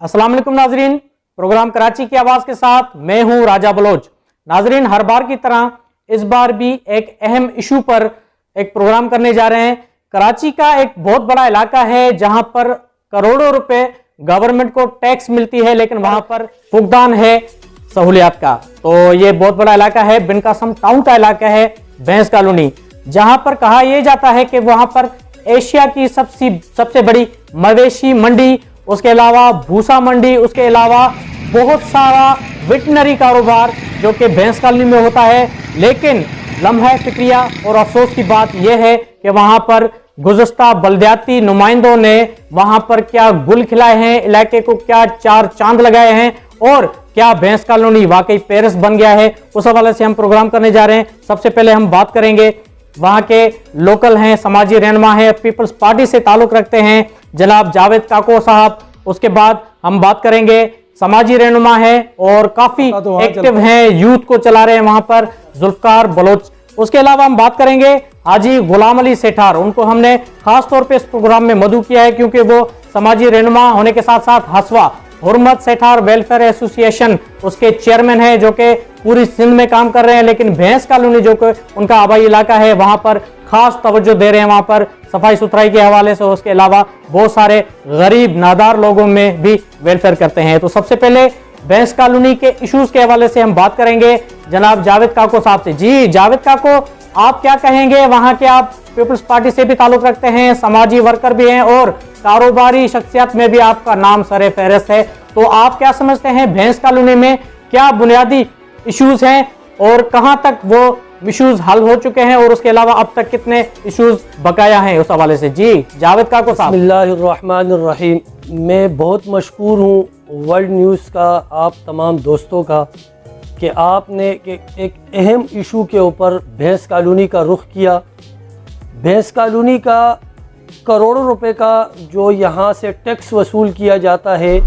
अस्सलाम वालेकुम नाजरीन, प्रोग्राम कराची की आवाज के साथ मैं हूं राजा बलोच। नाजरीन, हर बार की तरह इस बार भी एक अहम इशू पर एक प्रोग्राम करने जा रहे हैं। कराची का एक बहुत बड़ा इलाका है जहां पर करोड़ों रुपए गवर्नमेंट को टैक्स मिलती है, लेकिन वहां पर फुकदान है सहूलियात का। तो ये बहुत बड़ा इलाका है, बिन कासम टाउन का इलाका है, भैंस कॉलोनी, जहां पर कहा यह जाता है कि वहां पर एशिया की सबसे बड़ी मवेशी मंडी, उसके अलावा भूसा मंडी, उसके अलावा बहुत सारा वेटनरी कारोबार जो कि भैंस कॉलोनी में होता है। लेकिन लम्हा फिक्रिया और अफसोस की बात यह है कि वहां पर गुज़श्ता बल्दियाती नुमाइंदों ने वहां पर क्या गुल खिलाए हैं, इलाके को क्या चार चांद लगाए हैं, और क्या भैंस कॉलोनी वाकई पेरिस बन गया है, उस हवाले से हम प्रोग्राम करने जा रहे हैं। सबसे पहले हम बात करेंगे वहां के लोकल हैं, समाजी रहनुमा हैं, पीपल्स पार्टी से ताल्लुक रखते हैं जनाब जावेद काको साहब। उसके बाद हम बात करेंगे समाजी रहनुमा है और काफी एक्टिव हैं, यूथ को चला रहे हैं वहां पर, जुल्फकार बलोच। उसके अलावा हम बात करेंगे हाजी गुलाम अली सेठार, उनको हमने खास तौर पे इस प्रोग्राम में मदऊ किया है क्योंकि वो समाजी रहनुमा होने के साथ साथ हसवा हुर्मत सेठार वेलफेयर एसोसिएशन उसके चेयरमैन है, जो कि पूरी सिंध में काम कर रहे हैं। लेकिन भैंस कॉलोनी जो कि उनका आबाई इलाका है, वहां पर खास तवज्जो दे रहे हैं, वहां पर सफाई सुथराई के हवाले से। उसके अलावा बहुत सारे गरीब नादार लोगों में भी वेलफेयर करते हैं। तो सबसे पहले भैंस कॉलोनी के इश्यूज के हवाले से हम बात करेंगे जनाब जावेद काको साहब से। जी जावेद काको, आप क्या कहेंगे? वहां के आप पीपल्स पार्टी से भी ताल्लुक रखते हैं, समाजी वर्कर भी हैं और कारोबारी शख्सियत में भी आपका नाम सरे फहरिस्त है। तो आप क्या समझते हैं भैंस कॉलोनी में क्या बुनियादी इश्यूज हैं और कहां तक वो इश्यूज हल हो चुके हैं, और उसके अलावा अब तक कितने इश्यूज बकाया हैं, उस हवाले से। जी जावेद काको साहब। बिस्मिल्लाहिर्रहमानिर्रहीम। मैं बहुत मशकूर हूँ वर्ल्ड न्यूज़ का, आप तमाम दोस्तों का, कि आपने एक अहम इशू के ऊपर भैंस कॉलोनी का रुख किया। भैंस कॉलोनी का करोड़ों रुपए का जो यहाँ से टैक्स वसूल किया जाता है,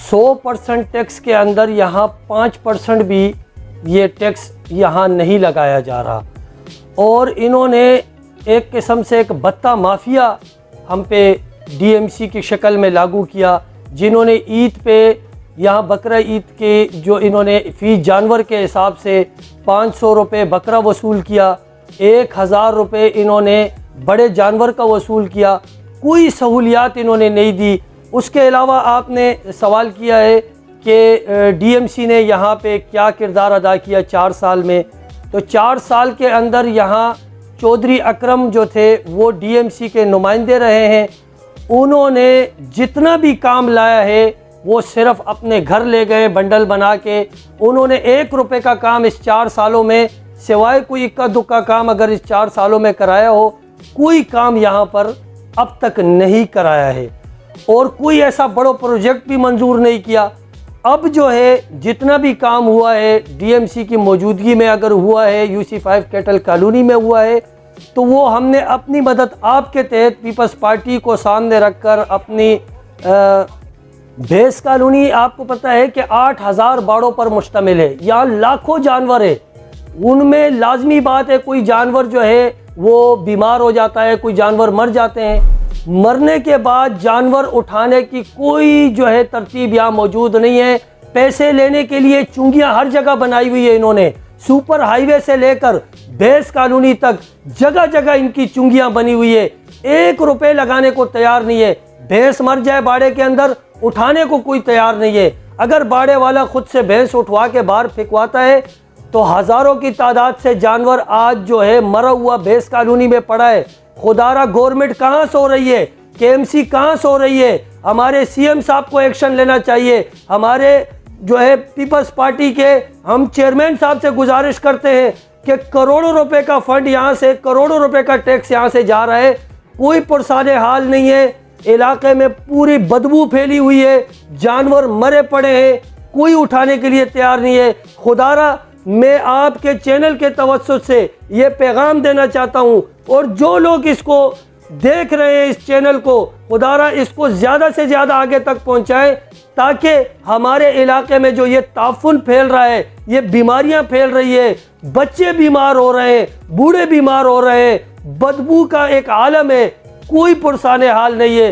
100% टैक्स के अंदर यहाँ 5% भी ये टैक्स यहाँ नहीं लगाया जा रहा, और इन्होंने एक किस्म से एक बत्ता माफिया हम पे डीएमसी की शक्ल में लागू किया, जिन्होंने ईद पे यहाँ बकरा ईद के जो इन्होंने फ़ी जानवर के हिसाब से 500 रुपये बकरा वसूल किया, 1000 रुपये इन्होंने बड़े जानवर का वसूल किया, कोई सहूलियात इन्होंने नहीं दी। उसके अलावा आपने सवाल किया है कि डीएमसी ने यहाँ पे क्या किरदार अदा किया 4 साल में। तो 4 साल के अंदर यहाँ चौधरी अकरम जो थे वो डीएमसी के नुमाइंदे रहे हैं। उन्होंने जितना भी काम लाया है वो सिर्फ अपने घर ले गए बंडल बना के। उन्होंने 1 रुपये का काम इस 4 सालों में, सिवाय कोई इक्का दुक्का काम अगर इस 4 सालों में कराया हो, कोई काम यहाँ पर अब तक नहीं कराया है, और कोई ऐसा बड़ा प्रोजेक्ट भी मंजूर नहीं किया। अब जो है जितना भी काम हुआ है डीएमसी की मौजूदगी में अगर हुआ है, UC5 कैटल कॉलोनी में हुआ है, तो वो हमने अपनी मदद आपके तहत पीपल्स पार्टी को सामने रखकर अपनी भैंस कॉलोनी, आपको पता है कि 8000 बाड़ों पर मुश्तमिल है, यहाँ लाखों जानवर है। उनमें लाजमी बात है कोई जानवर जो है वो बीमार हो जाता है, कोई जानवर मर जाते हैं। मरने के बाद जानवर उठाने की कोई जो है तरतीब यहाँ मौजूद नहीं है। पैसे लेने के लिए चुंगियाँ हर जगह बनाई हुई है इन्होंने, सुपर हाईवे से लेकर भैंस कॉलोनी तक जगह जगह इनकी चुंगियाँ बनी हुई है। 1 रुपये लगाने को तैयार नहीं है। भैंस मर जाए बाड़े के अंदर, उठाने को कोई तैयार नहीं है। अगर बाड़े वाला खुद से भैंस उठवा के बाहर फेंकवाता है तो हज़ारों की तादाद से जानवर आज जो है मरा हुआ भैंस कॉलोनी में पड़ा है। खुदारा गवर्नमेंट कहाँ सो रही है, केएमसी कहाँ सो रही है? हमारे सीएम साहब को एक्शन लेना चाहिए। हमारे जो है पीपल्स पार्टी के हम चेयरमैन साहब से गुजारिश करते हैं कि करोड़ों रुपए का फंड यहाँ से, करोड़ों रुपए का टैक्स यहाँ से जा रहा है, कोई पुरसाने हाल नहीं है। इलाके में पूरी बदबू फैली हुई है, जानवर मरे पड़े हैं, कोई उठाने के लिए तैयार नहीं है। खुदारा मैं आपके चैनल के तवज्जुह से ये पैगाम देना चाहता हूँ, और जो लोग इसको देख रहे हैं इस चैनल को, खुदारा इसको ज़्यादा से ज़्यादा आगे तक पहुँचाएं, ताकि हमारे इलाके में जो ये ताफुन फैल रहा है, ये बीमारियां फैल रही है, बच्चे बीमार हो रहे हैं, बूढ़े बीमार हो रहे हैं, बदबू का एक आलम है, कोई पुरसाने हाल नहीं है।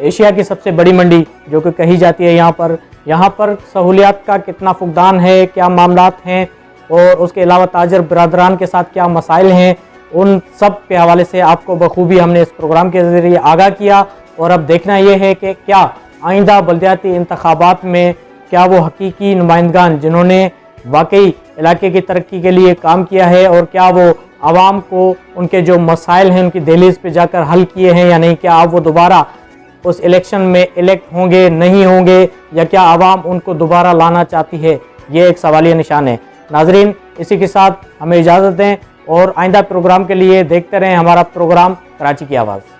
एशिया की सबसे बड़ी मंडी जो कि कही जाती है यहाँ पर सहूलियात का कितना फुकदान है, क्या मामलात हैं और उसके अलावा ताजर बरादरान के साथ क्या मसाइल हैं, उन सब के हवाले से आपको बखूबी हमने इस प्रोग्राम के ज़रिए आगाह किया। और अब देखना ये है कि क्या आइंदा बल्दियाती इंतखाबात में क्या वो हकीकी नुमाइंदगान जिन्होंने वाकई इलाके की तरक्की के लिए काम किया है और क्या वो आवाम को उनके जो मसाइल हैं उनकी दहलीज पे जाकर हल किए हैं या नहीं, क्या अब वो दोबारा उस इलेक्शन में इलेक्ट होंगे नहीं होंगे, या क्या आवाम उनको दोबारा लाना चाहती है, ये एक सवालिया निशान है। नाजरीन, इसी के साथ हमें इजाज़त दें और आइंदा प्रोग्राम के लिए देखते रहें हमारा प्रोग्राम कराची की आवाज़।